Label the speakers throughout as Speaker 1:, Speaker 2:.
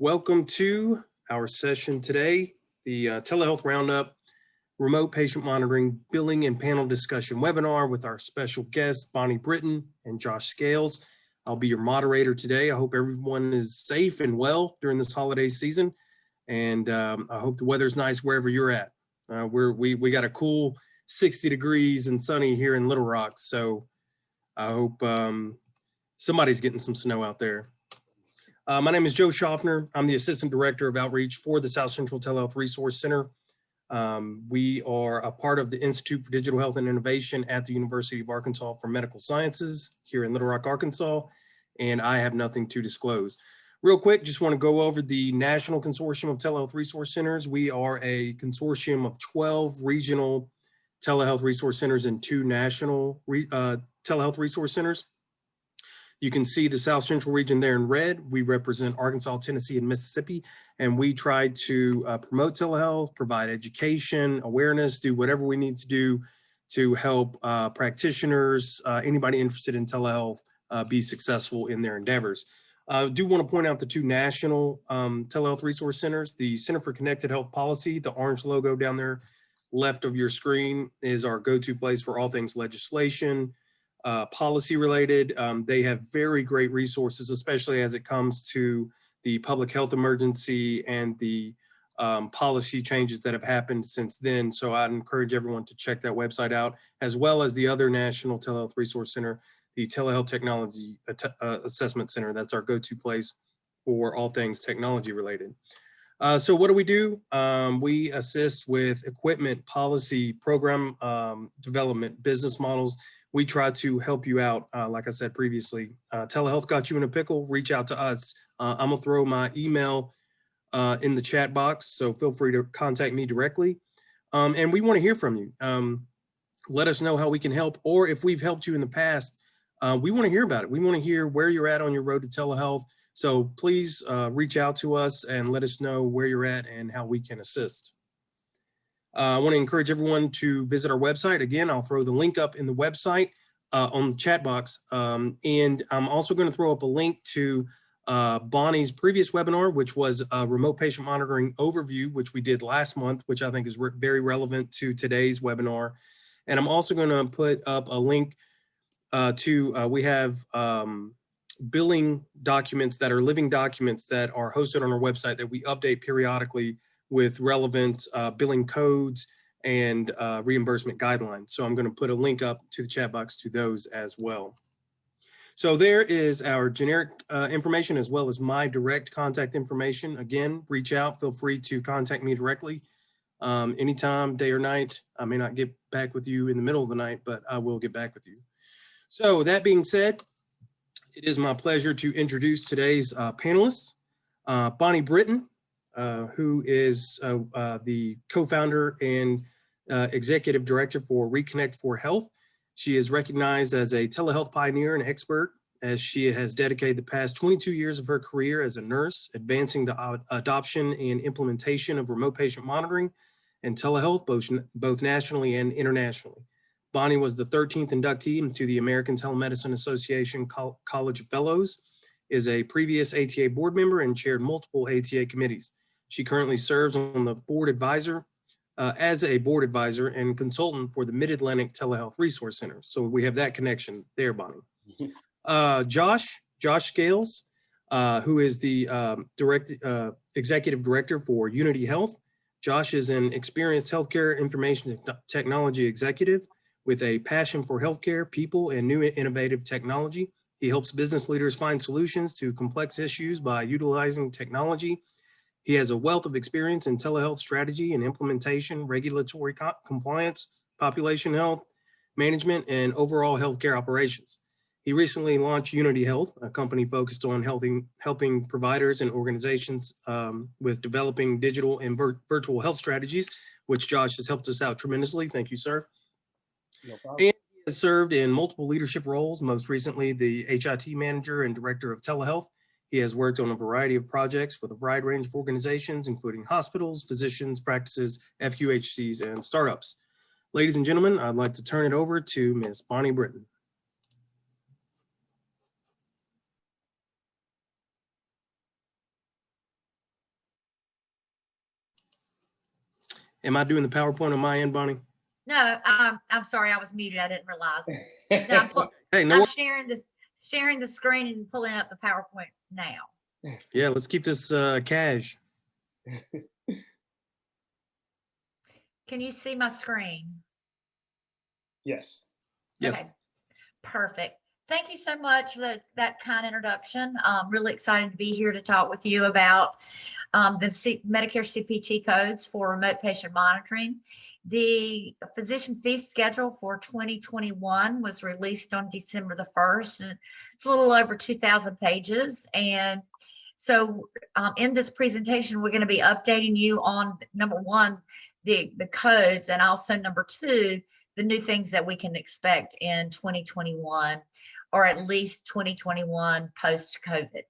Speaker 1: Welcome to our session today, the Telehealth Roundup, Remote Patient Monitoring, Billing and Panel Discussion webinar with our special guests, Bonnie Britton and Josh Scales. I'll be your moderator today. I hope everyone is safe and well during this holiday season. And I hope the weather's nice wherever you're at. We got a cool 60 degrees and sunny here in Little Rock. So I hope somebody's getting some snow out there. My name is Joe Schaffner. I'm the Assistant Director of Outreach for the South Central Telehealth Resource Center. We are a part of the Institute for Digital Health and Innovation at the University of Arkansas for Medical Sciences here in Little Rock, Arkansas, and I have nothing to disclose. Real quick, just want to go over the National Consortium of Telehealth Resource Centers. We are a consortium of 12 regional telehealth resource centers and 2 national telehealth resource centers. You can see the South Central region there in red. We represent Arkansas, Tennessee, and Mississippi, and we try to promote telehealth, provide education, awareness, do whatever we need to do to help practitioners, anybody interested in telehealth, be successful in their endeavors. I do want to point out the 2 national telehealth resource centers. The Center for Connected Health Policy, the orange logo down there left of your screen, is our go-to place for all things legislation, policy related. They have very great resources, especially as it comes to the public health emergency and the policy changes that have happened since then. So I'd encourage everyone to check that website out, as well as the other National Telehealth Resource Center, the Telehealth Technology Assessment Center. That's our go-to place for all things technology related. So what do? We assist with equipment, policy, program development, business models. We try to help you out. Like I said previously, telehealth got you in a pickle, reach out to us. I'm gonna throw my email in the chat box, so feel free to contact me directly. And we wanna hear from you. Let us know how we can help, or if we've helped you in the past, we wanna hear about it. We wanna hear where you're at on your road to telehealth. So please reach out to us and let us know where you're at and how we can assist. I want to encourage everyone to visit our website. Again, I'll throw the link up in the website on the chat box. And I'm also going to throw up a link to Bonnie's previous webinar, which was a remote patient monitoring overview, which we did last month, which I think is very relevant to today's webinar. And I'm also going to put up a link we have billing documents that are living documents that are hosted on our website that we update periodically with relevant billing codes and reimbursement guidelines. So I'm going to put a link up to the chat box to those as well. So there is our generic information, as well as my direct contact information. Again, reach out, feel free to contact me directly anytime, day or night. I may not get back with you in the middle of the night, but I will get back with you. So that being said, it is my pleasure to introduce today's panelists. Bonnie Britton, who is the co-founder and executive director for Reconnect for Health. She is recognized as a telehealth pioneer and expert, as she has dedicated the past 22 years of her career as a nurse, advancing the adoption and implementation of remote patient monitoring and telehealth, both nationally and internationally. Bonnie was the 13th inductee into the American Telemedicine Association College of Fellows, is a previous ATA board member, and chaired multiple ATA committees. She currently serves on the board advisor as a board advisor and consultant for the Mid-Atlantic Telehealth Resource Center. So we have that connection there, Bonnie. Josh Scales, who is the executive director for Unity Health. Josh is an experienced healthcare information technology executive with a passion for healthcare, people, and new innovative technology. He helps business leaders find solutions to complex issues by utilizing technology. He has a wealth of experience in telehealth strategy and implementation, regulatory compliance, population health management, and overall healthcare operations. He recently launched Unity Health, a company focused on helping providers and organizations with developing digital and virtual health strategies, which Josh has helped us out tremendously. Thank you, sir. No problem. And he has served in multiple leadership roles, most recently the HIT manager and director of telehealth. He has worked on a variety of projects with a wide range of organizations, including hospitals, physicians, practices, FQHCs, and startups. Ladies and gentlemen, I'd like to turn it over to Ms. Bonnie Britton. Am I doing the PowerPoint on my end, Bonnie?
Speaker 2: No, I'm sorry, I was muted. I didn't realize. No,
Speaker 1: Hey, no.
Speaker 2: I'm sharing the screen and pulling up the PowerPoint now.
Speaker 1: Yeah, let's keep this cash.
Speaker 2: Can you see my screen?
Speaker 3: Yes.
Speaker 1: Yes.
Speaker 2: Okay, perfect. Thank you so much for that kind introduction. I'm really excited to be here to talk with you about the Medicare CPT codes for remote patient monitoring. The physician fee schedule for 2021 was released on December the 1st, and it's a little over 2,000 pages. And so in this presentation, we're going to be updating you on, number one, the codes, and also number two, the new things that we can expect in 2021, or at least 2021 post-COVID.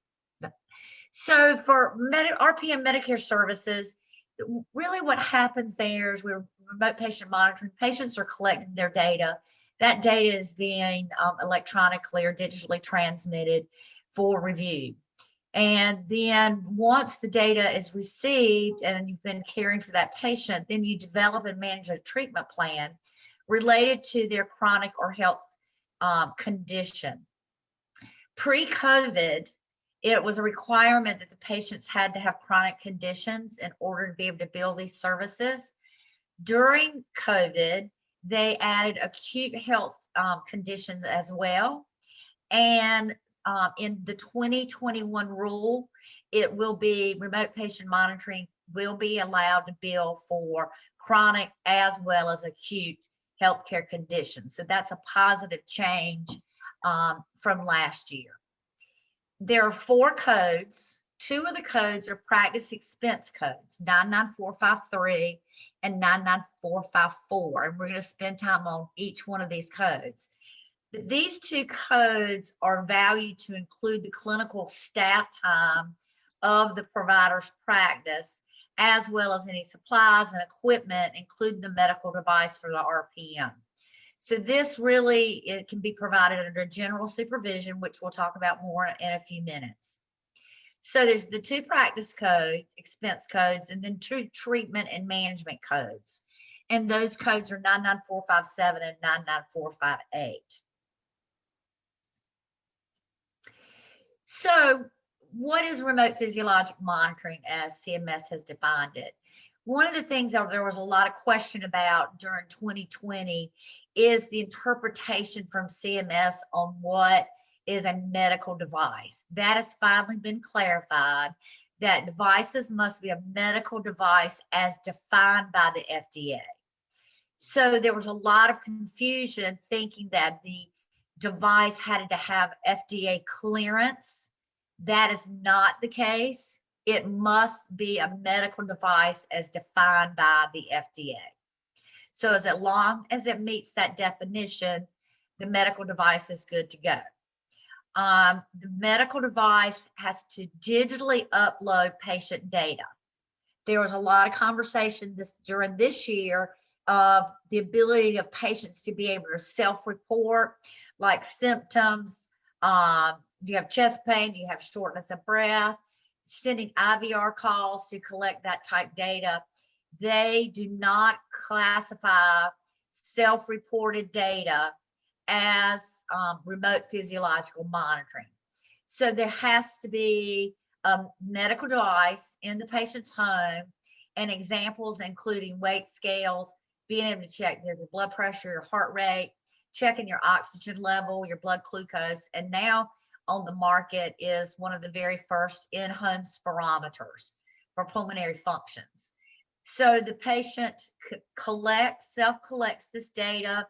Speaker 2: So for RPM Medicare services, really what happens there is we're remote patient monitoring. Patients are collecting their data. That data is being electronically or digitally transmitted for review. And then once the data is received and you've been caring for that patient, then you develop and manage a treatment plan related to their chronic or health condition. Pre-COVID, it was a requirement that the patients had to have chronic conditions in order to be able to bill these services. During COVID, they added acute health conditions as well. And in the 2021 rule, it will be remote patient monitoring will be allowed to bill for chronic as well as acute healthcare conditions. So that's a positive change from last year. There are 4 codes. 2 of the codes are practice expense codes, 99453 and 99454. And we're going to spend time on each one of these codes. But these 2 codes are valued to include the clinical staff time of the provider's practice, as well as any supplies and equipment, including the medical device for the RPM. So this really, it can be provided under general supervision, which we'll talk about more in a few minutes. So there's the 2 practice code, expense codes, and then 2 treatment and management codes. And those codes are 99457 and 99458. So what is remote physiologic monitoring as CMS has defined it? One of the things that there was a lot of question about during 2020 is the interpretation from CMS on what is a medical device. That has finally been clarified, that devices must be a medical device as defined by the FDA. So there was a lot of confusion thinking that the device had to have FDA clearance. That is not the case. It must be a medical device as defined by the FDA. So as long as it meets that definition, the medical device is good to go. The medical device has to digitally upload patient data. There was a lot of conversation during this year of the ability of patients to be able to self-report like symptoms. You have chest pain, you have shortness of breath, sending IVR calls to collect that type data. They do not classify self-reported data as remote physiological monitoring. So there has to be a medical device in the patient's home, and examples including weight scales, being able to check their blood pressure, your heart rate, checking your oxygen level, your blood glucose, and now on the market is one of the very first in-home spirometers for pulmonary functions. So the patient self-collects this data.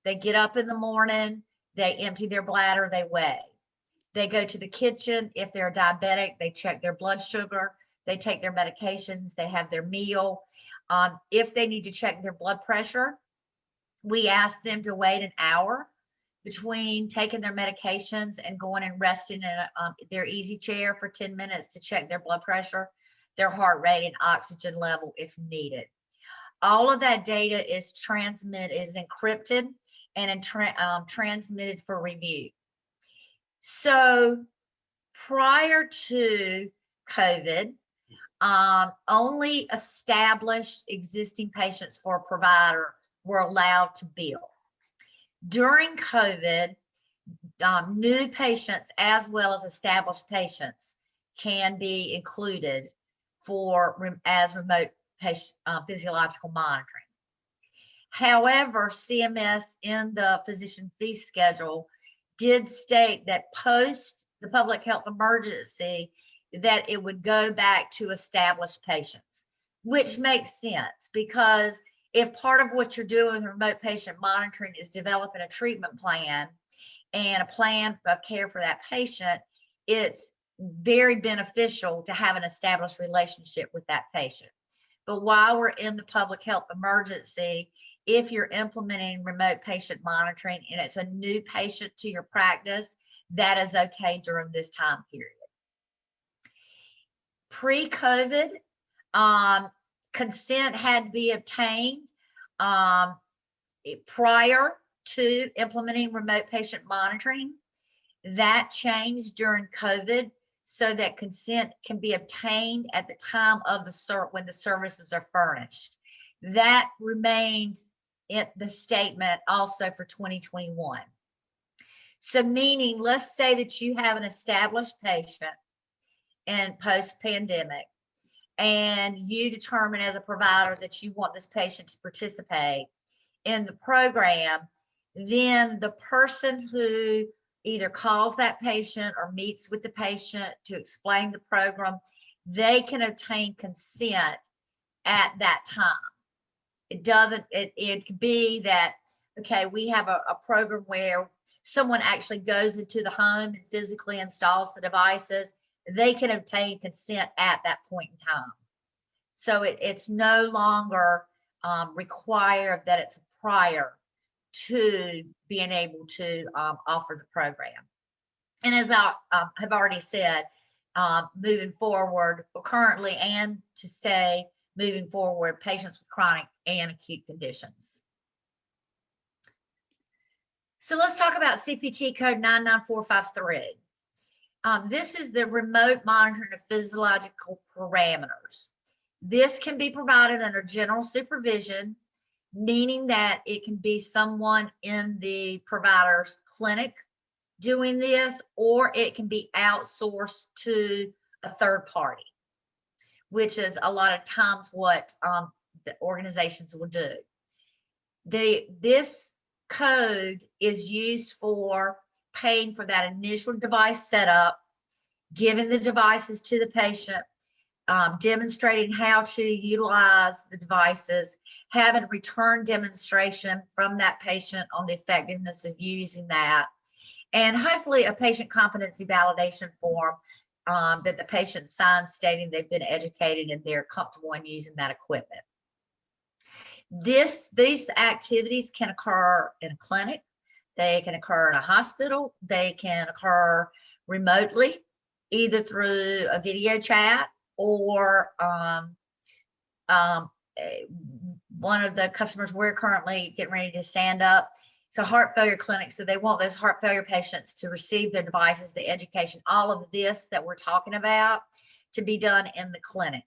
Speaker 2: They get up in the morning, they empty their bladder, they weigh. They go to the kitchen. If they're diabetic, they check their blood sugar, they take their medications, they have their meal. If they need to check their blood pressure, we ask them to wait an hour between taking their medications and going and resting in their easy chair for 10 minutes to check their blood pressure, their heart rate, and oxygen level if needed. All of that data is encrypted and transmitted for review. So prior to COVID, Only established existing patients for a provider were allowed to bill. During COVID, new patients as well as established patients can be included as remote patient, physiological monitoring. However, CMS in the physician fee schedule did state that post the public health emergency that it would go back to established patients, which makes sense because if part of what you're doing with remote patient monitoring is developing a treatment plan and a plan of care for that patient, it's very beneficial to have an established relationship with that patient. But while we're in the public health emergency, if you're implementing remote patient monitoring and it's a new patient to your practice, that is okay during this time period. Pre-COVID, consent had to be obtained prior to implementing remote patient monitoring. That changed during COVID so that consent can be obtained at the time of when the services are furnished. That remains in the statement also for 2021. So meaning, let's say that you have an established patient in post-pandemic and you determine as a provider that you want this patient to participate in the program, then the person who either calls that patient or meets with the patient to explain the program, they can obtain consent at that time. It could be that, okay, we have a program where someone actually goes into the home and physically installs the devices. They can obtain consent at that point in time. So it's no longer required that it's prior to being able to offer the program. And as I have already said, moving forward, currently and to stay moving forward, patients with chronic and acute conditions. So let's talk about CPT code 99453. This is the remote monitoring of physiological parameters. This can be provided under general supervision, meaning that it can be someone in the provider's clinic doing this, or it can be outsourced to a third party, which is a lot of times what the organizations will do. This code is used for paying for that initial device setup, giving the devices to the patient, demonstrating how to utilize the devices, having a return demonstration from that patient on the effectiveness of using that, and hopefully a patient competency validation form that the patient signs stating they've been educated and they're comfortable in using that equipment. These activities can occur in a clinic, they can occur in a hospital, they can occur remotely, either through a video chat or one of the customers we're currently getting ready to stand up. It's a heart failure clinic, so they want those heart failure patients to receive their devices, the education, all of this that we're talking about to be done in the clinic.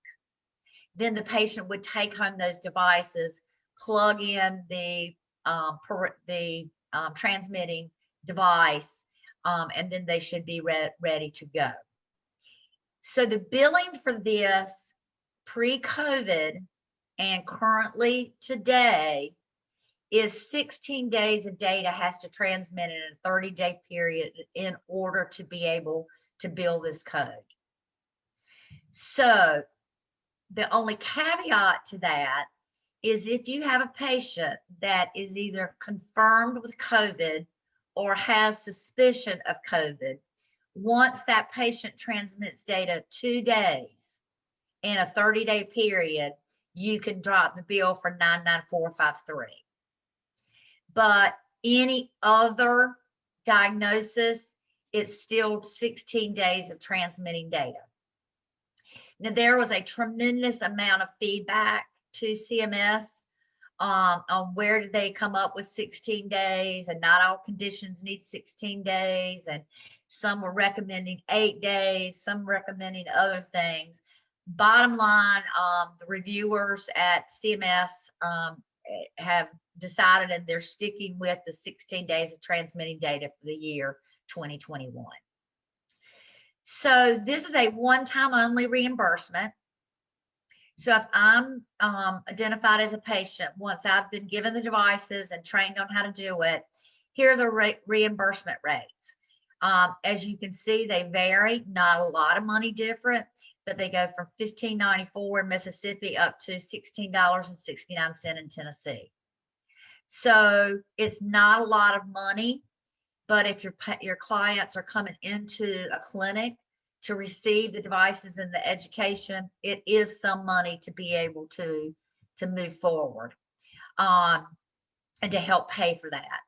Speaker 2: Then the patient would take home those devices, plug in the transmitting device, and then they should be ready to go. So the billing for this pre-COVID and currently today is 16 days of data has to transmit in a 30-day period in order to be able to bill this code. So the only caveat to that is if you have a patient that is either confirmed with COVID or has suspicion of COVID, once that patient transmits data 2 days in a 30-day period, you can drop the bill for 99453. But any other diagnosis, it's still 16 days of transmitting data. Now, there was a tremendous amount of feedback to CMS on where did they come up with 16 days, and not all conditions need 16 days, and some were recommending 8 days, some recommending other things. bottom line, the reviewers at CMS have decided and they're sticking with the 16 days of transmitting data for the year 2021. So this is a one-time only reimbursement. So if I'm identified as a patient, once I've been given the devices and trained on how to do it, here are the reimbursement rates. As you can see, they vary, not a lot of money different, but they go from $15.94 in Mississippi up to $16.69 in Tennessee. So it's not a lot of money, but if your clients are coming into a clinic to receive the devices and the education, it is some money to be able to move forward and to help pay for that.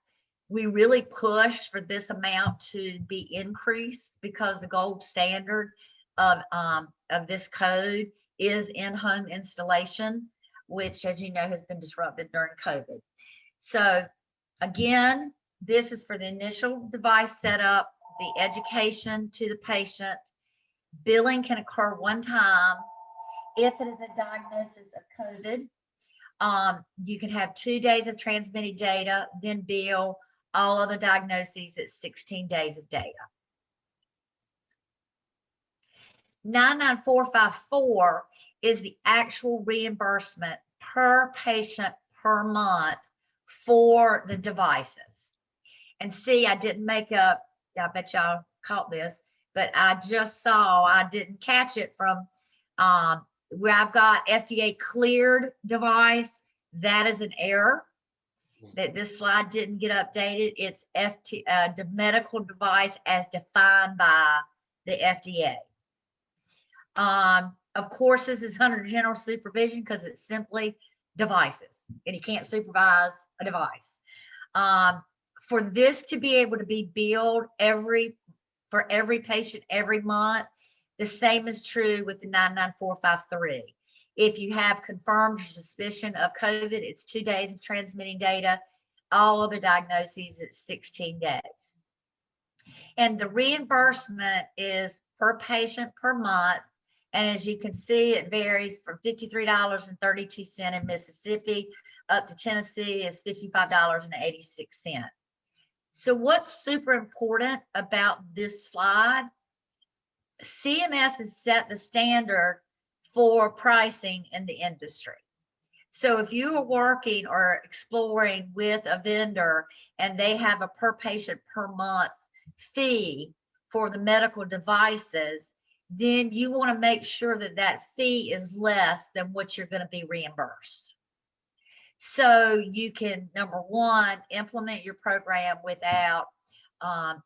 Speaker 2: We really pushed for this amount to be increased because the gold standard of this code is in-home installation, which, as you know, has been disrupted during COVID. So again, this is for the initial device setup, the education to the patient. Billing can occur one time. If it is a diagnosis of COVID, you can have 2 days of transmitted data, then bill all other diagnoses at 16 days of data. 99454 is the actual reimbursement per patient per month for the devices. And see, I didn't make up, I bet y'all caught this, but I just saw, I didn't catch it from where I've got FDA cleared device. That is an error. That this slide didn't get updated. It's the medical device as defined by the FDA. Of course, this is under general supervision because it's simply devices and you can't supervise a device. For this to be able to be billed for every patient every month, the same is true with the 99453. If you have confirmed suspicion of COVID, it's 2 days of transmitting data. All other diagnoses, it's 16 days. And the reimbursement is per patient per month. And as you can see, it varies from $53.32 in Mississippi up to Tennessee is $55.86. So what's super important about this slide? CMS has set the standard for pricing in the industry. So if you are working or exploring with a vendor and they have a per patient per month fee for the medical devices, then you want to make sure that that fee is less than what you're going to be reimbursed. So you can, number one, implement your program without a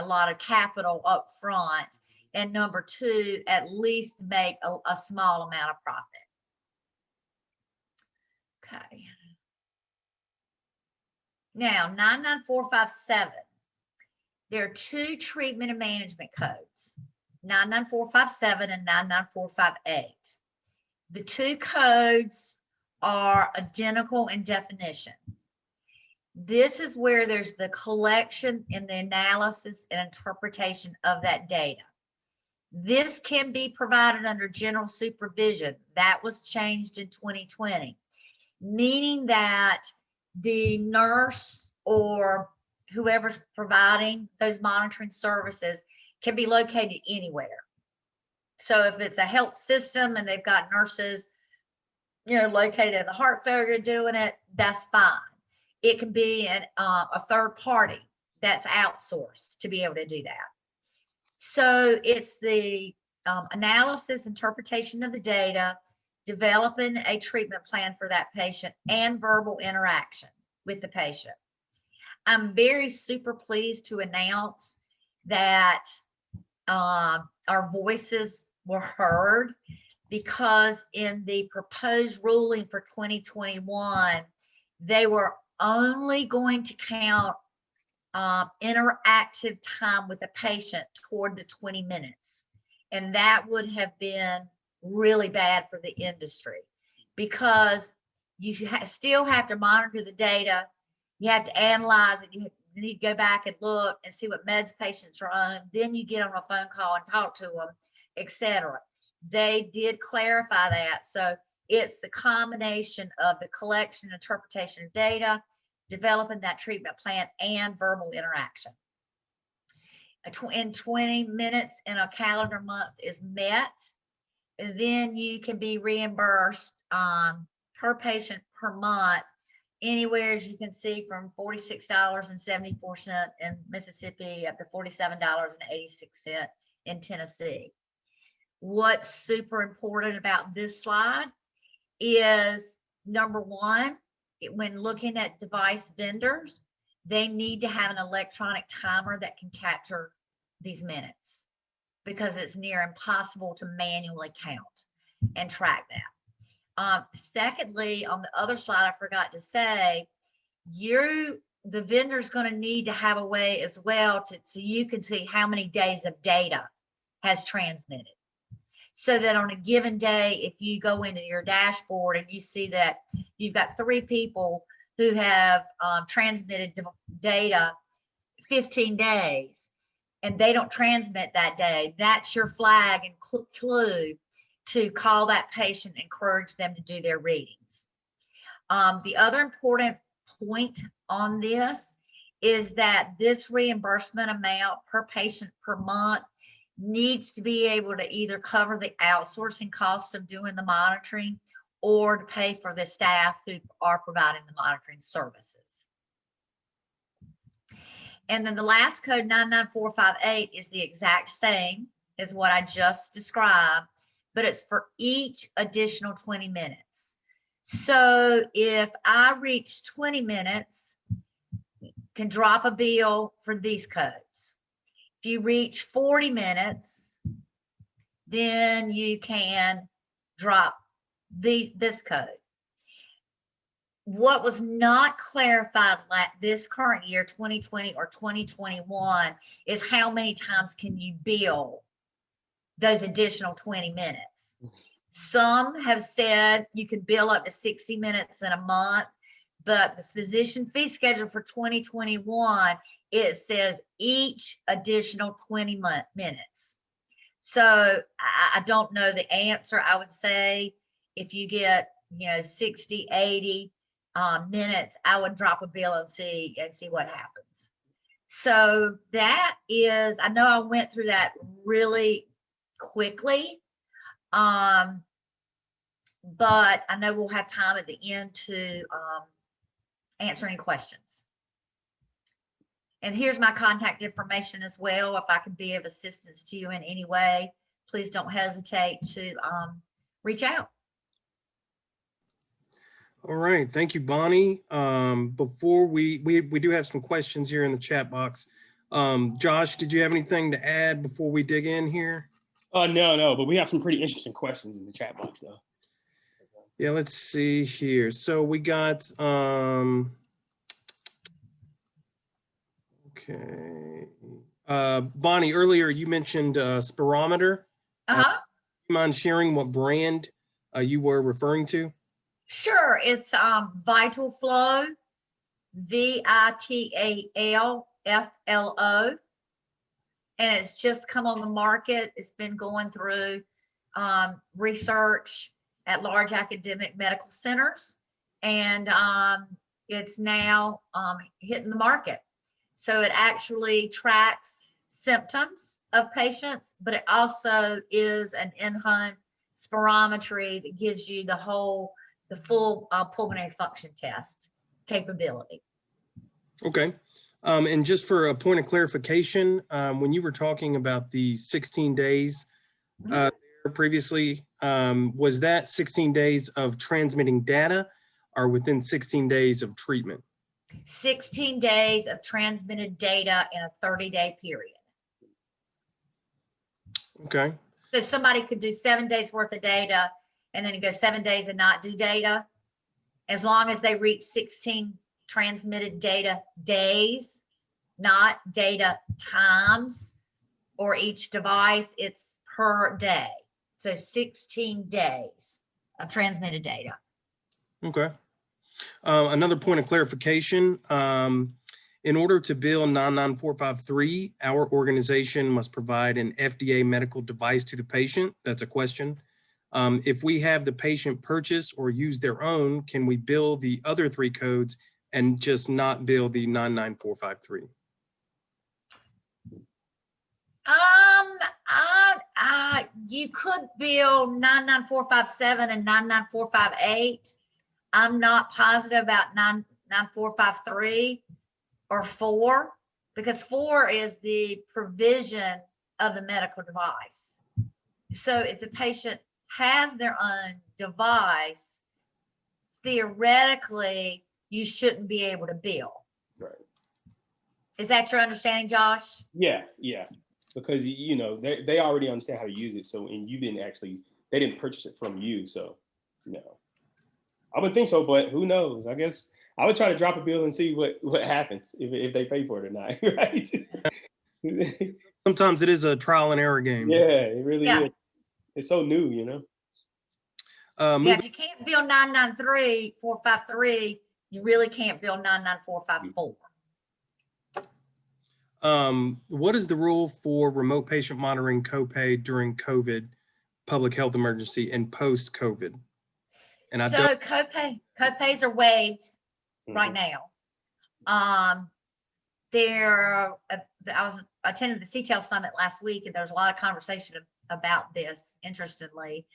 Speaker 2: lot of capital up front. And number two, at least make a small amount of profit. Okay. Now, 99457. There are two treatment and management codes, 99457 and 99458. The two codes are identical in definition. This is where there's the collection and the analysis and interpretation of that data. This can be provided under general supervision. That was changed in 2020, meaning that the nurse or whoever's providing those monitoring services can be located anywhere. So if it's a health system and they've got nurses, located in the heart failure doing it, that's fine. It can be a third party that's outsourced to be able to do that. So it's the analysis, interpretation of the data, developing a treatment plan for that patient, and verbal interaction with the patient. I'm very super pleased to announce that our voices were heard, because in the proposed ruling for 2021, they were only going to count interactive time with the patient toward the 20 minutes. And that would have been really bad for the industry, because you still have to monitor the data. You have to analyze it. You need to go back and look and see what meds patients are on. Then you get on a phone call and talk to them, etc. they did clarify that. So it's the combination of the collection, interpretation of data, developing that treatment plan, and verbal interaction. In 20 minutes in a calendar month is met, then you can be reimbursed per patient per month, anywhere, as you can see, from $46.74 in Mississippi up to $47.86 in Tennessee. What's super important about this slide is, number one, when looking at device vendors, they need to have an electronic timer that can capture these minutes, because it's near impossible to manually count and track that. Secondly, on the other slide, I forgot to say, the vendor's going to need to have a way as well so you can see how many days of data has transmitted. So that on a given day, if you go into your dashboard and you see that you've got 3 people who have transmitted data 15 days, and they don't transmit that day, that's your flag and clue to call that patient, encourage them to do their readings. The other important point on this is that this reimbursement amount per patient per month needs to be able to either cover the outsourcing costs of doing the monitoring or to pay for the staff who are providing the monitoring services. And then the last code, 99458, is the exact same as what I just described, but it's for each additional 20 minutes. So if I reach 20 minutes, can drop a bill for these codes. If you reach 40 minutes, then you can drop this code. What was not clarified this current year, 2020 or 2021, is how many times can you bill those additional 20 minutes. Some have said you can bill up to 60 minutes in a month, but the physician fee schedule for 2021, it says each additional 20 minutes. So I don't know the answer. I would say if you get, 60, 80 minutes, I would drop a bill and see what happens. So that is, I know I went through that really quickly, but I know we'll have time at the end to answer any questions. And here's my contact information as well. If I can be of assistance to you in any way, please don't hesitate to reach out.
Speaker 1: All right, thank you, Bonnie. Before we do have some questions here in the chat box. Josh, did you have anything to add before we dig in here?
Speaker 3: No, but we have some pretty interesting questions in the chat box though.
Speaker 1: Yeah, let's see here. So we got, okay. Bonnie, earlier you mentioned spirometer. Do you mind sharing what brand you were referring to?
Speaker 2: Sure, it's Vital Flow, VITALFLO, and it's just come on the market. It's been going through research at large academic medical centers, and it's now hitting the market. So it actually tracks symptoms of patients, but it also is an in-home spirometry that gives you the full pulmonary function test capability.
Speaker 1: Okay. And just for a point of clarification, when you were talking about the 16 days previously, was that 16 days of transmitting data or within 16 days of treatment?
Speaker 2: 16 days of transmitted data in a 30-day period.
Speaker 1: Okay.
Speaker 2: So somebody could do 7 days worth of data and then go 7 days and not do data. As long as they reach 16 transmitted data days, not data times or each device, it's per day. So 16 days of transmitted data.
Speaker 1: Okay. Another point of clarification In order to bill 99453, our organization must provide an FDA medical device to the patient. That's a question. If we have the patient purchase or use their own, can we bill the other three codes and just not bill the 99453?
Speaker 2: You could bill 99457 and 99458. I'm not positive about 99453 or 4, because 4 is the provision of the medical device. So if the patient has their own device, theoretically, you shouldn't be able to bill.
Speaker 3: Right.
Speaker 2: Is that your understanding, Josh?
Speaker 3: Yeah. Because, you know, they already understand how to use it. So, and they didn't purchase it from you. So, no, I would think so, but who knows? I guess I would try to drop a bill and see what happens if they pay for it or not. Right.
Speaker 1: Sometimes it is a trial and error game.
Speaker 3: Yeah, it really is. It's so new, you know?
Speaker 2: Yeah, if you can't bill 993-453, you really can't bill 99454.
Speaker 1: What is the rule for remote patient monitoring copay during COVID, public health emergency, and post-COVID? And
Speaker 2: Copays are waived right now. I was attending the CTEL summit last week, and there's a lot of conversation about this, interestingly,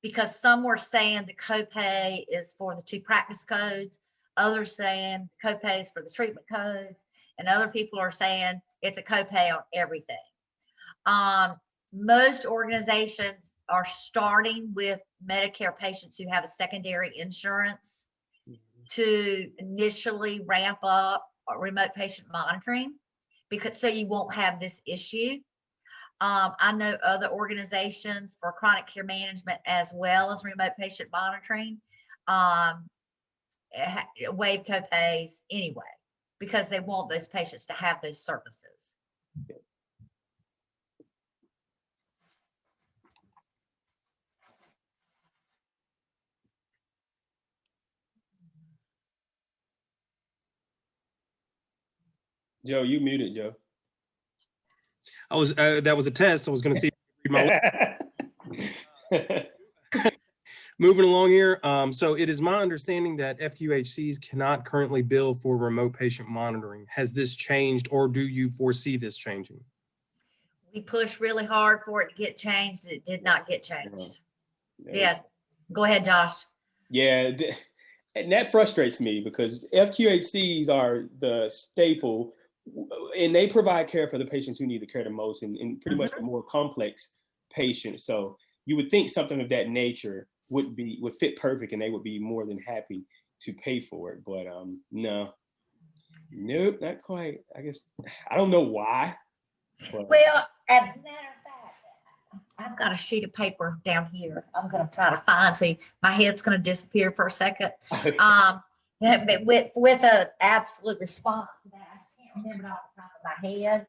Speaker 2: because some were saying the copay is for the 2 practice codes, others saying the copay is for the treatment codes, and other people are saying it's a copay on everything. Most organizations are starting with Medicare patients who have a secondary insurance to initially ramp up remote patient monitoring, because so you won't have this issue. I know other organizations for chronic care management as well as remote patient monitoring waive copays anyway, because they want those patients to have those services.
Speaker 3: Joe, you muted, Joe.
Speaker 1: I was that was a test. I was going to see if you read my moving along here. So it is my understanding that FQHCs cannot currently bill for remote patient monitoring. Has this changed, or do you foresee this changing?
Speaker 2: We pushed really hard for it to get changed. It did not get changed. Yeah. Go ahead, Josh.
Speaker 3: Yeah. And that frustrates me because FQHCs are the staple, and they provide care for the patients who need the care the most, and pretty much the more complex patients. So you would think something of that nature would fit perfect, and they would be more than happy to pay for it. But nope, not quite. I guess I don't know why. But.
Speaker 2: Well, as a matter of fact, I've got a sheet of paper down here. I'm going to try to find. See, my head's going to disappear for a second. But with an absolute response to that, I can't remember it off the top of my head.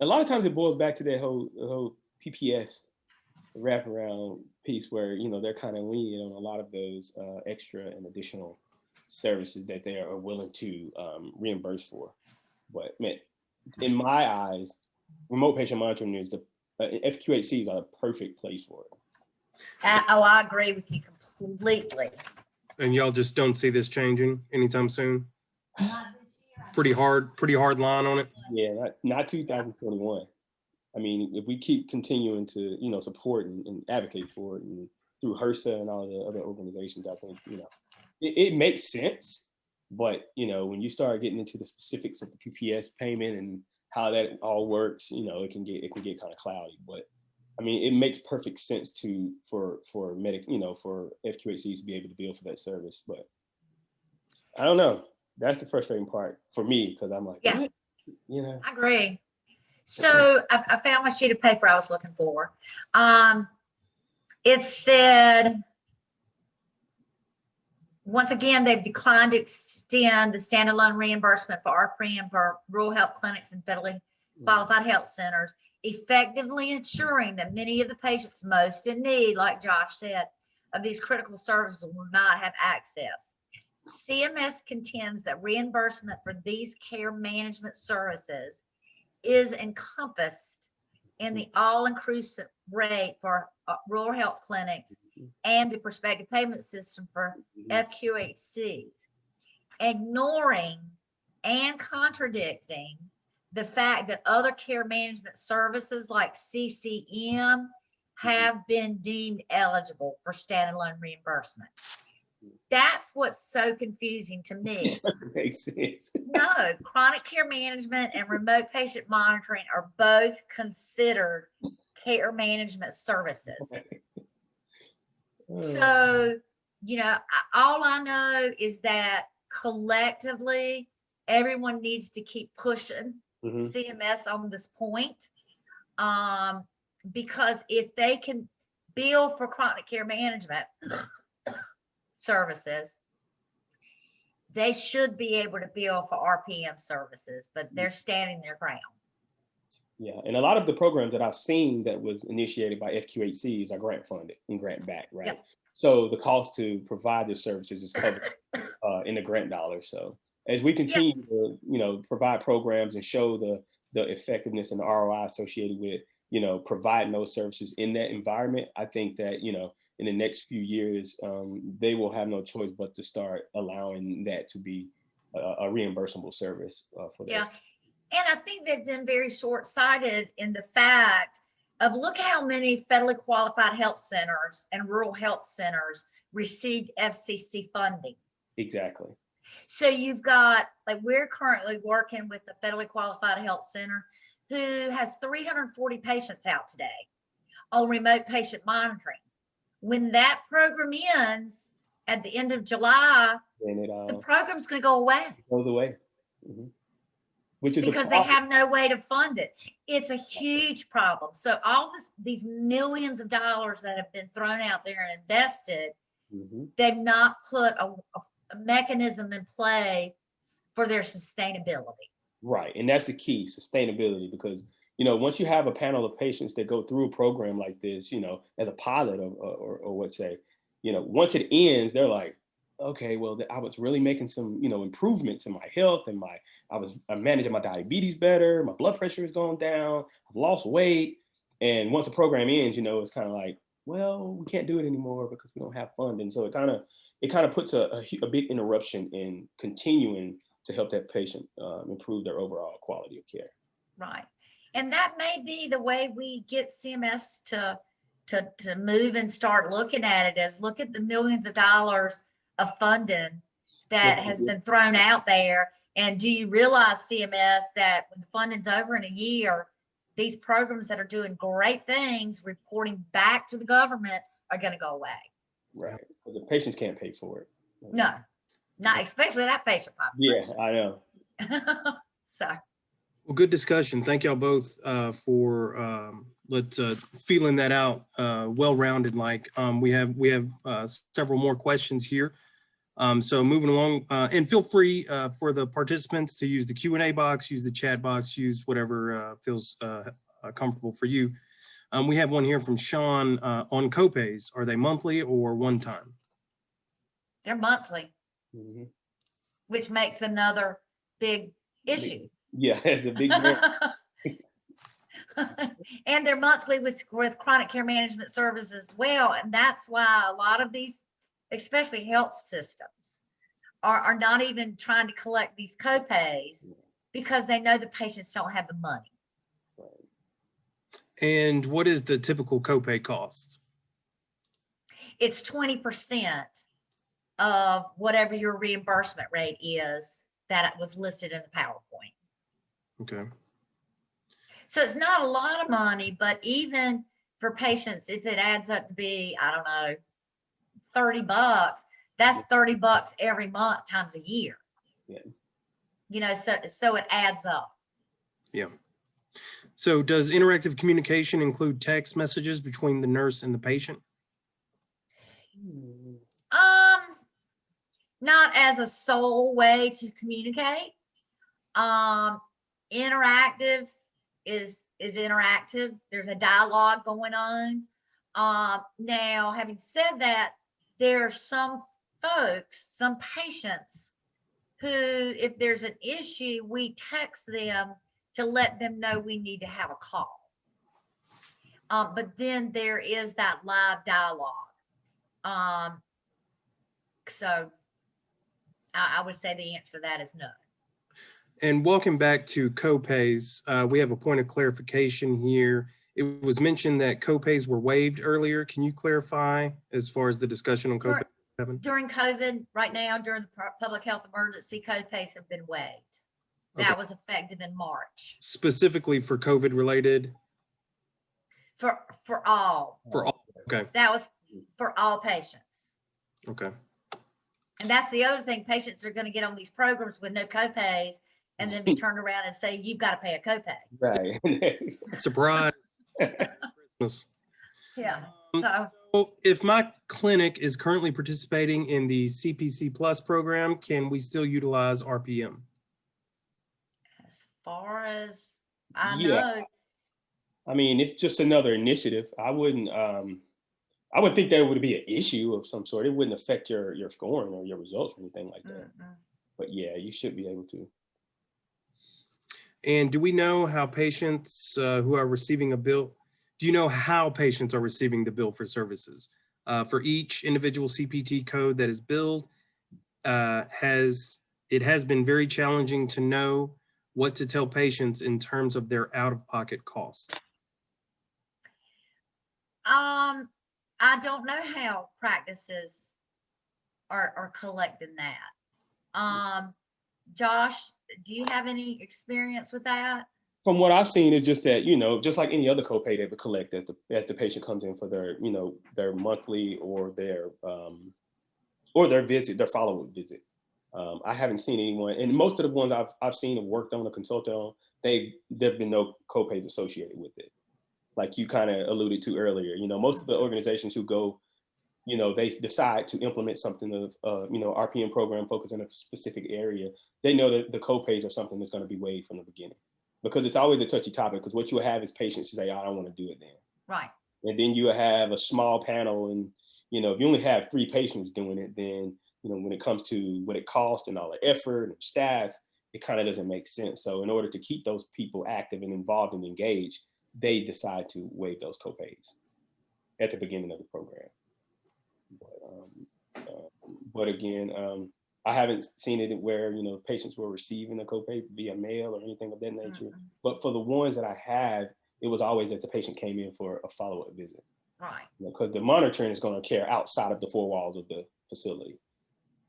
Speaker 3: A lot of times it boils back to that whole PPS wraparound piece where, you know, they're kind of lenient on a lot of those extra and additional services that they are willing to reimburse for. But man, in my eyes, remote patient monitoring is FQHCs are the perfect place for it.
Speaker 2: I agree with you completely.
Speaker 1: And y'all just don't see this changing anytime soon? Pretty hard line on it.
Speaker 3: Yeah, not 2021. I mean, if we keep continuing to, you know, support and advocate for it, and through HRSA and all the other organizations, I think, you know, it makes sense. But, you know, when you start getting into the specifics of the PPS payment and how that all works, you know, it can get kind of cloudy. But I mean, it makes perfect sense for FQHCs to be able to bill for that service. But I don't know. That's the frustrating part for me, because I'm like,
Speaker 2: yeah,
Speaker 3: what? You know,
Speaker 2: I agree. So I found my sheet of paper I was looking for. It said, once again, they've declined to extend the standalone reimbursement for RPM for rural health clinics and federally qualified health centers, effectively ensuring that many of the patients most in need, like Josh said, of these critical services will not have access. CMS contends that reimbursement for these care management services is encompassed in the all-inclusive rate for rural health clinics and the prospective payment system for FQHCs, ignoring and contradicting the fact that other care management services like CCM have been deemed eligible for standalone reimbursement. That's what's so confusing to me.
Speaker 3: It doesn't make sense.
Speaker 2: No, chronic care management and remote patient monitoring are both considered care management services. So, all I know is that collectively, everyone needs to keep pushing CMS on this point. Because if they can bill for chronic care management services, they should be able to bill for RPM services, but they're standing their ground.
Speaker 3: Yeah, and a lot of the programs that I've seen that was initiated by FQHCs are grant funded and grant backed, right?
Speaker 2: Yep.
Speaker 3: So the cost to provide the services is covered in the grant dollars. So as we continue to, provide programs and show the effectiveness and the ROI associated with, providing those services in that environment, I think that, in the next few years, they will have no choice but to start allowing that to be a reimbursable service for them.
Speaker 2: Yeah. And I think they've been very short-sighted in the fact of look how many federally qualified health centers and rural health centers received FCC funding.
Speaker 3: Exactly.
Speaker 2: So you've got, like, we're currently working with a federally qualified health center who has 340 patients out today on remote patient monitoring. When that program ends at the end of July, the program's going to go away.
Speaker 3: It goes away. Which is
Speaker 2: because they have no way to fund it. It's a huge problem. So all these millions of dollars that have been thrown out there and invested, they've not put a mechanism in play for their sustainability.
Speaker 3: Right, and that's the key, sustainability, because once you have a panel of patients that go through a program like this, as a pilot or what say, once it ends, they're like, okay, well, I was really making some, improvements in my health, and I'm managing my diabetes better. My blood pressure has gone down. I've lost weight. And once the program ends, it's kind of like, well, we can't do it anymore because we don't have funding. So it kind of puts a big interruption in continuing to help that patient improve their overall quality of care.
Speaker 2: Right. And that may be the way we get CMS to move and start looking at it, as look at the millions of dollars of funding that has been thrown out there. And do you realize, CMS, that when the funding's over in a year, these programs that are doing great things, reporting back to the government, are going to go away?
Speaker 3: Right. But the patients can't pay for it.
Speaker 2: No, not especially that patient population.
Speaker 3: Yeah, I know.
Speaker 2: So.
Speaker 1: Well, good discussion. Thank y'all both for feeling that out well-rounded. We have several more questions here. So moving along, and feel free for the participants to use the Q&A box, use the chat box, use whatever feels comfortable for you. We have one here from Sean on copays. Are they monthly or one time?
Speaker 2: They're monthly, which makes another big issue.
Speaker 3: Yeah, that's the big
Speaker 2: And they're monthly with chronic care management services as well. And that's why a lot of these, especially health systems, are not even trying to collect these copays because they know the patients don't have the money.
Speaker 1: And what is the typical copay cost?
Speaker 2: It's 20% of whatever your reimbursement rate is that was listed in the PowerPoint.
Speaker 1: Okay.
Speaker 2: So it's not a lot of money, but even for patients, if it adds up to be, I don't know, $30, that's $30 every month times a year.
Speaker 3: Yeah.
Speaker 2: So it adds up.
Speaker 1: Yeah. So does interactive communication include text messages between the nurse and the patient?
Speaker 2: Not as a sole way to communicate. Interactive is interactive. There's a dialogue going on. Now, having said that, there are some folks, some patients who, if there's an issue, we text them to let them know we need to have a call. But then there is that live dialogue. So I would say the answer to that is no.
Speaker 1: And welcome back to copays. We have a point of clarification here. It was mentioned that copays were waived earlier. Can you clarify as far as the discussion on copays?
Speaker 2: During COVID, right now, during the public health emergency, copays have been waived. That was effective in March.
Speaker 1: Specifically for COVID related?
Speaker 2: For all.
Speaker 1: For all, okay.
Speaker 2: That was for all patients.
Speaker 1: Okay.
Speaker 2: And that's the other thing, patients are gonna get on these programs with no copays and then be turned around and say, you've got to pay a copay.
Speaker 3: Right.
Speaker 1: Surprise. Christmas.
Speaker 2: Yeah,
Speaker 1: So if my clinic is currently participating in the CPC Plus program, can we still utilize RPM?
Speaker 2: as far as I
Speaker 3: Yeah.
Speaker 2: know,
Speaker 3: I mean, it's just another initiative. I would think there would be an issue of some sort. It wouldn't affect your scoring or your results or anything like that. But yeah, you should be able to.
Speaker 1: And do we know how patients who are receiving a bill, do you know how patients are receiving the bill for services? For each individual CPT code that is billed, it has been very challenging to know what to tell patients in terms of their out-of-pocket costs.
Speaker 2: I don't know how practices are collecting that. Josh, do you have any experience with that?
Speaker 3: From what I've seen, it's just that, just like any other copay they would collect as the patient comes in for their, their monthly or their visit, their follow-up visit. I haven't seen anyone, and most of the ones I've seen and worked on a consultant on, there've been no copays associated with it. Like you kind of alluded to earlier, most of the organizations who go, they decide to implement something of, RPM program focused in a specific area. They know that the copays are something that's going to be waived from the beginning, because it's always a touchy topic. Because what you have is patients say, I don't want to do it then.
Speaker 2: Right.
Speaker 3: And then you have a small panel, and if you only have 3 patients doing it, then when it comes to what it costs and all the effort and staff, it kind of doesn't make sense. So in order to keep those people active and involved and engaged, they decide to waive those copays at the beginning of the program. But again, I haven't seen it where patients were receiving a copay via mail or anything of that nature. But for the ones that I have, it was always that the patient came in for a follow-up visit.
Speaker 2: Right.
Speaker 3: Because the monitoring is going to care outside of the 4 walls of the facility.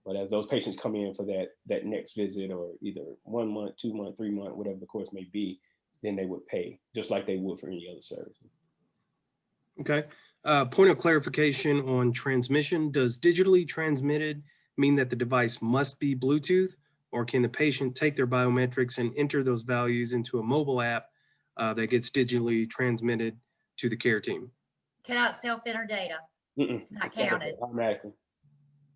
Speaker 3: But as those patients come in for that next visit, or either 1 month, 2 month, 3 month, whatever the course may be, then they would pay just like they would for any other service.
Speaker 1: Okay. Point of clarification on transmission. Does digitally transmitted mean that the device must be Bluetooth, or can the patient take their biometrics and enter those values into a mobile app that gets digitally transmitted to the care team?
Speaker 2: Cannot self-enter data. It's not counted.
Speaker 3: Automatically.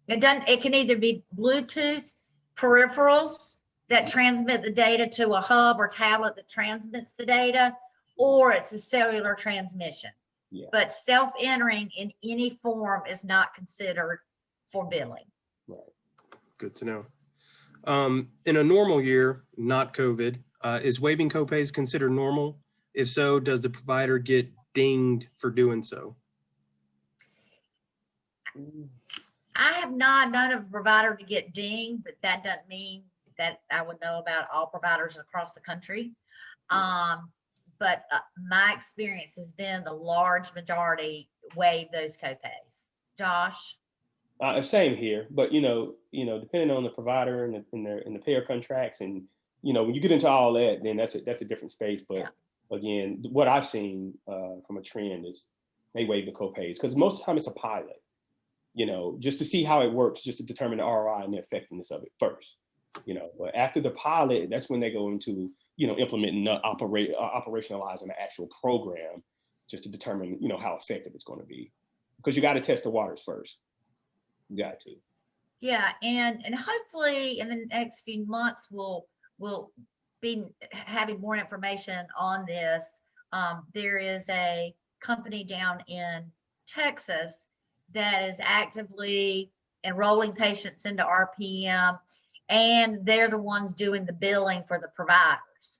Speaker 2: It can either be Bluetooth peripherals that transmit the data to a hub or tablet that transmits the data, or it's a cellular transmission.
Speaker 3: Yeah.
Speaker 2: But self-entering in any form is not considered for billing.
Speaker 3: Right.
Speaker 1: Good to know. In a normal year, not COVID, is waiving copays considered normal? If so, does the provider get dinged for doing so?
Speaker 2: I have not known of a provider to get dinged, but that doesn't mean that I would know about all providers across the country. But my experience has been the large majority waive those copays. Josh?
Speaker 3: Same here, but depending on the provider and the payer contracts, and when you get into all that, then that's a different space. But again, what I've seen from a trend is they waive the copays, because most of the time it's a pilot. Just to see how it works, just to determine the ROI and the effectiveness of it first. But after the pilot, that's when they go into implementing, operationalizing the actual program, just to determine how effective it's going to be, because you got to test the waters first. You got to.
Speaker 2: Yeah, and hopefully in the next few months we'll be having more information on this. There is a company down in Texas that is actively enrolling patients into RPM, and they're the ones doing the billing for the providers.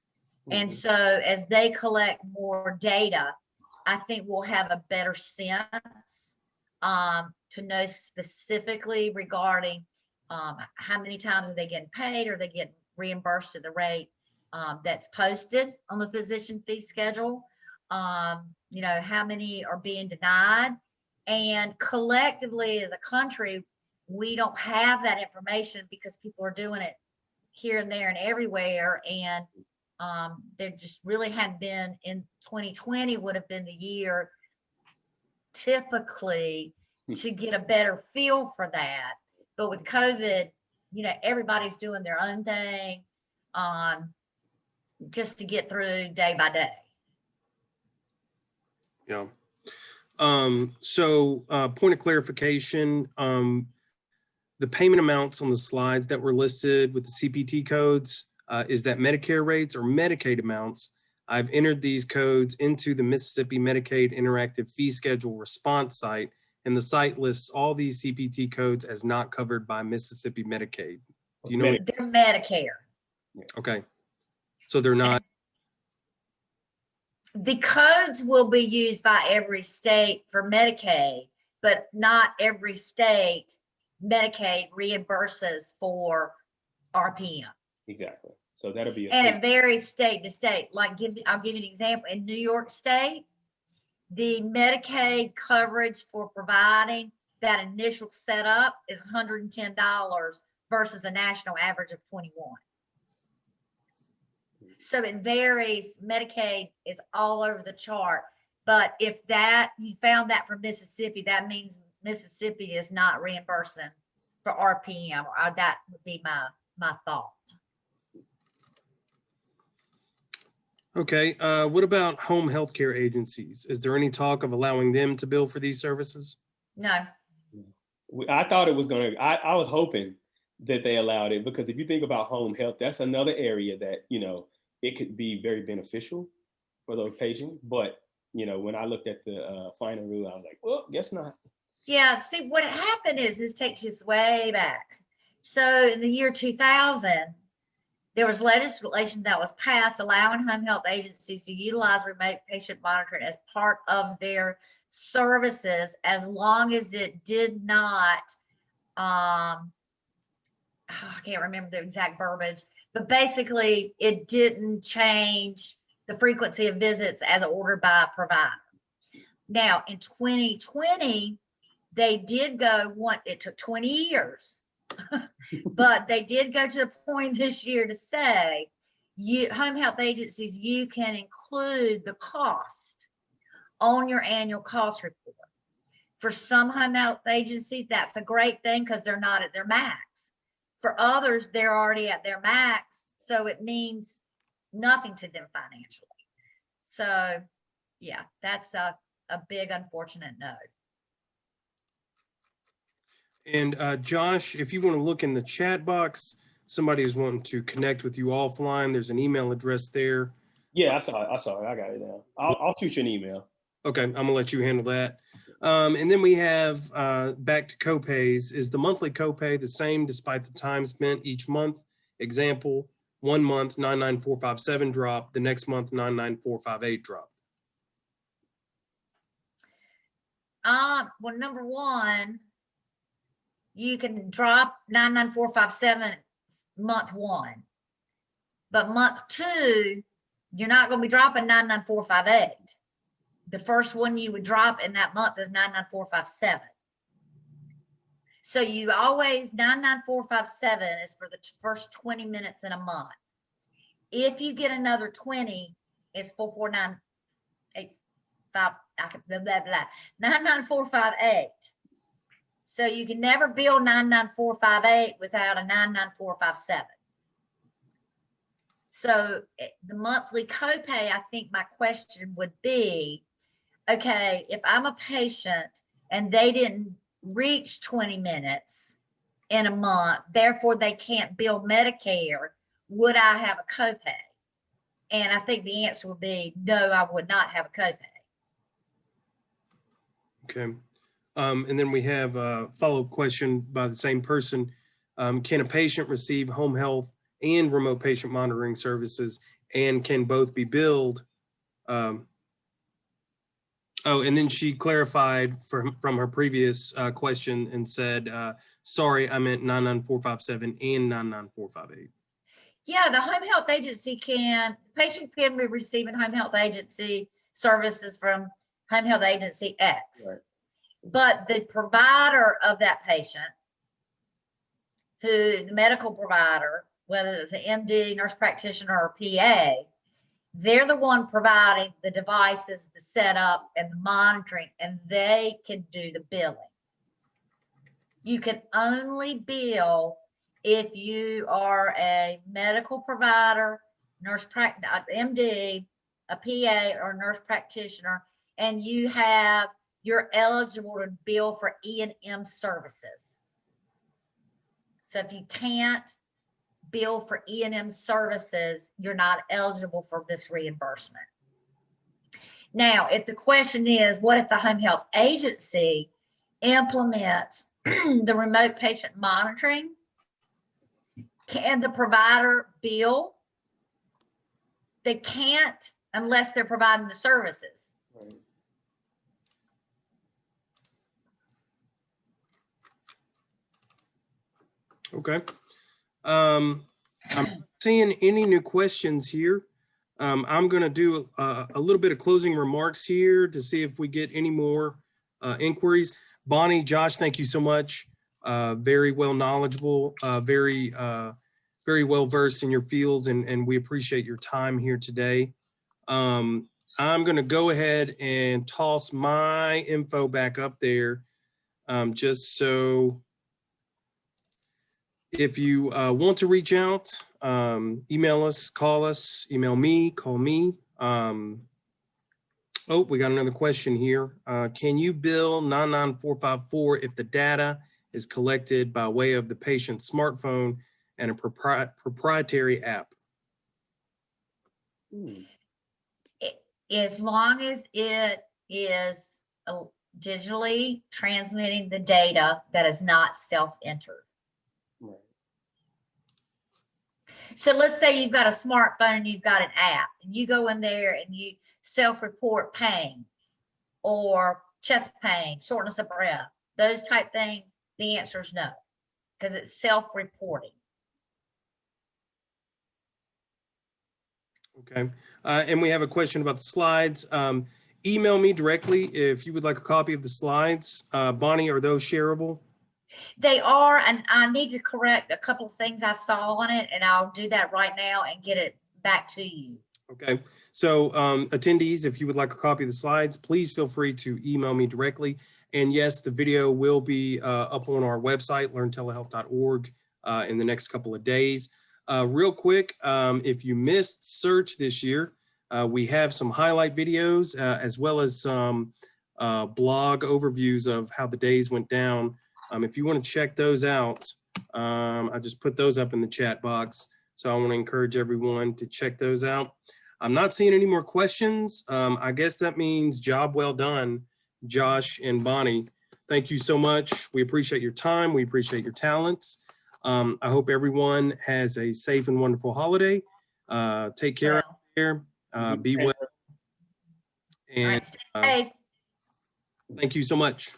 Speaker 2: And
Speaker 3: Mhm.
Speaker 2: so as they collect more data, I think we'll have a better sense to know specifically regarding how many times are they getting paid, or they get reimbursed at the rate that's posted on the physician fee schedule. You know, how many are being denied, and collectively as a country, we don't have that information because people are doing it here and there and everywhere. And there just really hadn't been, in 2020 would have been the year typically to get a better feel for that. But with COVID, you know, everybody's doing their own thing just to get through day by day.
Speaker 1: Yeah. Point of clarification, the payment amounts on the slides that were listed with the CPT codes, is that Medicare rates or Medicaid amounts? I've entered these codes into the Mississippi Medicaid Interactive Fee Schedule response site, and the site lists all these CPT codes as not covered by Mississippi Medicaid. Do you know?
Speaker 2: They're Medicare.
Speaker 1: Okay. So they're not.
Speaker 2: The codes will be used by every state for Medicaid, but not every state Medicaid reimburses for RPM.
Speaker 3: Exactly. So that'll be
Speaker 2: And it varies state to state. Like, I'll give you an example. In New York State, the Medicaid coverage for providing that initial setup is $110 versus a national average of 21. So it varies. Medicaid is all over the chart. But if you found that for Mississippi, that means Mississippi is not reimbursing for RPM, or that would be my thought.
Speaker 1: Okay. What about home healthcare agencies? Is there any talk of allowing them to bill for these services?
Speaker 2: No.
Speaker 3: I thought it was going to, I was hoping that they allowed it, because if you think about home health, that's another area that, you know, it could be very beneficial for those patients. But, you know, when I looked at the final rule, I was like, well, guess not.
Speaker 2: Yeah, see, what happened is, this takes us way back. So in the year 2000, there was legislation that was passed allowing home health agencies to utilize remote patient monitoring as part of their services, as long as it did not, I can't remember the exact verbiage, but basically it didn't change the frequency of visits as ordered by a provider. Now in 2020, they did it took 20 years, but they did go to the point this year to say, home health agencies, you can include the cost on your annual cost report. For some home health agencies, that's a great thing because they're not at their max. For others, they're already at their max, so it means nothing to them financially. So yeah, that's a big unfortunate no.
Speaker 1: And Josh, if you want to look in the chat box, somebody is wanting to connect with you offline. There's an email address there.
Speaker 3: Yeah, I saw it. I got it now. I'll shoot you an email.
Speaker 1: Okay, I'm gonna let you handle that. And then we have back to copays. Is the monthly copay the same despite the time spent each month? Example, 1 month 99457 drop, the next month 99458 drop.
Speaker 2: Well, number one, you can drop 99457 month one, but month two, you're not going to be dropping 99458. The first one you would drop in that month is 99457. So you always, 99457 is for the first 20 minutes in a month. If you get another 20, it's 44985, blah, blah, blah, 99458. So you can never bill 99458 without a 99457. So the monthly copay, I think my question would be, okay, if I'm a patient and they didn't reach 20 minutes in a month, therefore they can't bill Medicare, would I have a copay? And I think the answer would be no, I would not have a copay.
Speaker 1: Okay. And then we have a follow-up question by the same person. Can a patient receive home health and remote patient monitoring services, and can both be billed? Oh, and then she clarified from her previous question and said, sorry, I meant 99457 and 99458.
Speaker 2: Yeah, the home health agency patient can be receiving home health agency services from home health agency X.
Speaker 3: Right.
Speaker 2: But the provider of that patient, the medical provider, whether it's an MD, nurse practitioner, or PA, they're the one providing the devices, the setup, and the monitoring, and they can do the billing. You can only bill if you are a medical provider, MD, a PA, or nurse practitioner, and you're eligible to bill for E&M services. So if you can't bill for E&M services, you're not eligible for this reimbursement. Now, if the question is, what if the home health agency implements the remote patient monitoring? Can the provider bill? They can't unless they're providing the services.
Speaker 3: Right.
Speaker 1: Okay. I'm not seeing any new questions here. I'm going to do a little bit of closing remarks here to see if we get any more inquiries. Bonnie, Josh, thank you so much. Very well knowledgeable, very well versed in your fields, and we appreciate your time here today. I'm going to go ahead and toss my info back up there, just so if you want to reach out, email us, email me, call me. Oh, we got another question here. Can you bill 99454 if the data is collected by way of the patient's smartphone and a proprietary app?
Speaker 2: As long as it is digitally transmitting the data that is not self-entered.
Speaker 3: Right.
Speaker 2: So let's say you've got a smartphone and you've got an app, and you go in there and you self-report pain or chest pain, shortness of breath, those type things. The answer is no, because it's self-reporting.
Speaker 1: Okay, and we have a question about the slides. Email me directly if you would like a copy of the slides. Bonnie, are those shareable?
Speaker 2: They are, and I need to correct a couple of things I saw on it, and I'll do that right now and get it back to you.
Speaker 1: Okay, so attendees, if you would like a copy of the slides, please feel free to email me directly. And yes, the video will be up on our website, learntelehealth.org, in the next couple of days. Real quick, if you missed search this year, we have some highlight videos as well as some blog overviews of how the days went down. If you want to check those out, I just put those up in the chat box. So I want to encourage everyone to check those out. I'm not seeing any more questions. I guess that means job well done, Josh and Bonnie. Thank you so much. We appreciate your time. We appreciate your talents. I hope everyone has a safe and wonderful holiday. Take care out there. Be well. And
Speaker 2: stay safe.
Speaker 1: thank you so much.